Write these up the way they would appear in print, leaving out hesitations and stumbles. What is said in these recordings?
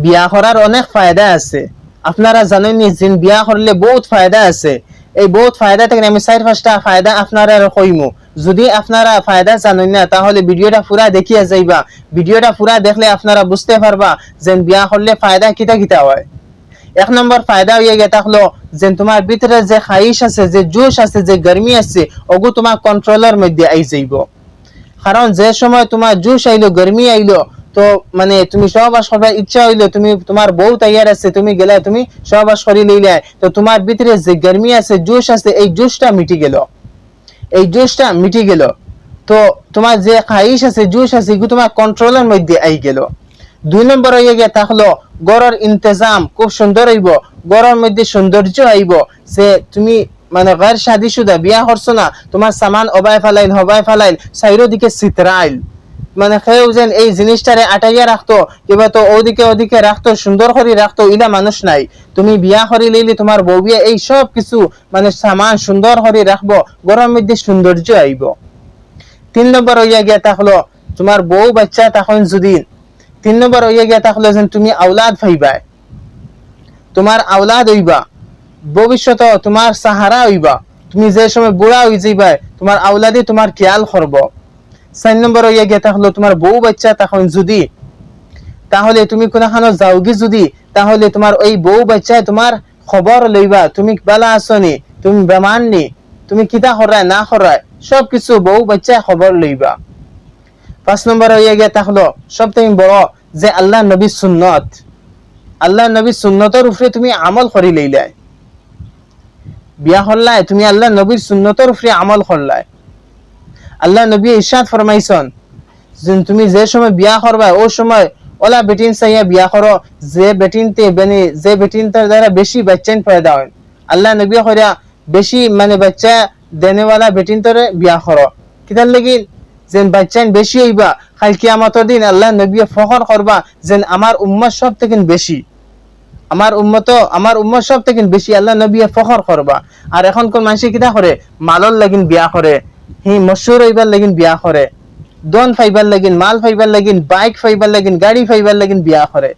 বিয়া করার অনেক ফায়দা আছে। আপনারা জানেন নি যে বিয়া করলে বহুত ফায়দা আছে। এই বহুত ফায়দা থেকে আমি 4-5টা ফায়দা আপনারা কইমু। যদি আপনারা ফায়দা জানেন না তাহলে ভিডিওটা পুরা দেখিয়া যাইবা। ভিডিওটা পুরা দেখলে আপনারা বুঝতে পারবা যে বিয়া করলে ফায়দা কিতা কিতা হয়। এক নম্বর ফায়দা হয়ে গিয়ে থাকলো যে তোমার ভিতরে যে খাইশ আছে, যে জোশ আছে, যে গরমি আছে, ওগু তোমার কন্ট্রোলের মধ্যে আই যাইব। কারণ যে সময় তোমার জোশ আইলো, গরমি আইলো, তো মানে তুমি সহবাস করবার ইচ্ছা হইলো, তুমি তোমার বউ তৈয়ার আছে, তুমি গেলে তুমি সহবাস করি লইলে, তো তোমার ভিতরে যে গরমি আছে, জোশ আছে, এই জোশটা মিটি গেল, এই জোশটা মিটি গেল। তো তোমার যে খাইশ আছে, জোশ আছে, এগুলো তোমার কন্ট্রোলের মধ্যে আই গেল। 2 নম্বর হয়ে গিয়ে থাকলো গড়ের ইন্তজাম খুব সুন্দর হইব, গড়ের মধ্যে সৌন্দর্য আইব। যে তুমি মানে গैर शादीशुदा বিয়া করছো না, তোমার সামান অবাই ফালাইল, হবাই ফালাইল, চাইরো দিকে সিতরাইল, মানে কেউ যেন এই জিনিসটারে আটাইয়া রাখতো, কিবা তো ওদিকে ওদিকে রাখতো, সুন্দর করে রাখতো, ইলা মানুষ নাই। তুমি বিয়া করি লইলে তোমার বউ বিয়া এই সব কিছু মানে সামান সুন্দর করে রাখবো, গড়ের মধ্যে সৌন্দর্য আইব। 3 নম্বর হইয়া গিয়া থাকলো তোমার বউ বাচ্চা তখন যদি 3 নম্বর হইয়া গিয়া থাকলো যে তুমি আওলাদ পাইবা, তোমার আওলাদ হইবা, ভবিষ্যতে তোমার সাহারা হইবা। তুমি যে সময় বুড়া হই যাইবা, তোমার আওলাদে তোমার খেয়াল করব। 4 নম্বর হইয়া গিয়া থাকলো তোমার বউ বাচ্চা তখন যদি, তাহলে তুমি কোনখানো যাওগি যদি, তাহলে তোমার ওই বউ বাচ্চায় তোমার খবর লইবা, তুমি বালা আসনি, তুমি বেমান নি, তুমি কিতা করায় না করায়, সবকিছু বউ বাচ্চায় খবর লইবা। 5 নম্বর হইয়া গিয়া থাকলো সবথেকে বড় যে আল্লাহ নবী সুন্নত, আল্লাহ নবী সুন্নতের উপরে তুমি আমল করি লইলাই। বিয়া করলাই তুমি আল্লাহ নবীর সুন্নতের উপরে আমল করলাই। আল্লাহ নবী ইরশাদ ফরমাইছেন যে তুমি যে সময় বিয়া করবা ওই সময় ওলা বেটিন চাইয়া বিয়া করো যে বেটিনতে মানে যে বেটিনটার দ্বারা বেশি বাচ্চা পয়দা হয়। আল্লাহ নবী কইরা বেশি মানে বাচ্চা দেনেওয়ালা বেটিনতরে বিয়া করো, কিতার লাগি যেন বাচ্চা বেশি হইবা, কাল কিয়ামতের দিন আল্লাহ নবী ফখর করবা যেন আমার উম্মত সব থেকে বেশি, আমার উম্মত সব থেকে বেশি আল্লাহ নবী ফখর করবা। আর এখন কোন মানুষ কিতা করে, মালর লাগিন বিয়া করে, হি মশহুর হইবার লাগিন বিয়া করে, দন ফাইবার লাগিন, মাল ফাইবার লাগিন, বাইক ফাইবার লাগিন, গাড়ি ফাইবার লাগিন বিয়া করে।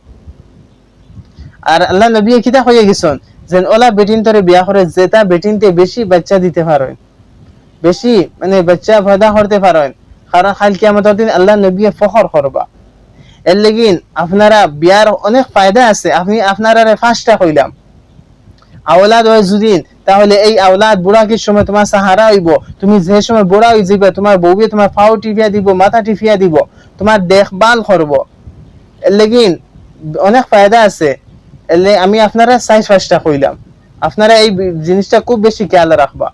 আর আল্লাহ নবী কিতা কইয়া গেছেন যেন ওলা বেটিনতরে বিয়া করে যেটা বেটিনতে বেশি বাচ্চা দিতে পারেন, বেশি মানে বাচ্চা পয়দা করতে পারেন, কারণ কাল কিয়ামতের দিন আল্লাহ নবী ফখর করবা। এর লাগিন আপনারা বিয়ার অনেক ফায়দা আছে, আমি আপনারা 5টা কইলাম। আওলাদ হয় যদি, তাহলে এই আওলাদ বুড়া কি সময় তোমার সাহারা হইব। তুমি যে সময় বুড়া হয়ে যাবে তোমার বউ তোমার পাও টিপিয়া দিব, মাথা টিপিয়া দিব, তোমার দেখভাল করব। এর লাগিন অনেক ফায়দা আছে। এলে আমি আপনারা 4-5টা কইলাম, আপনারা এই জিনিসটা খুব বেশি খেয়াল রাখবা।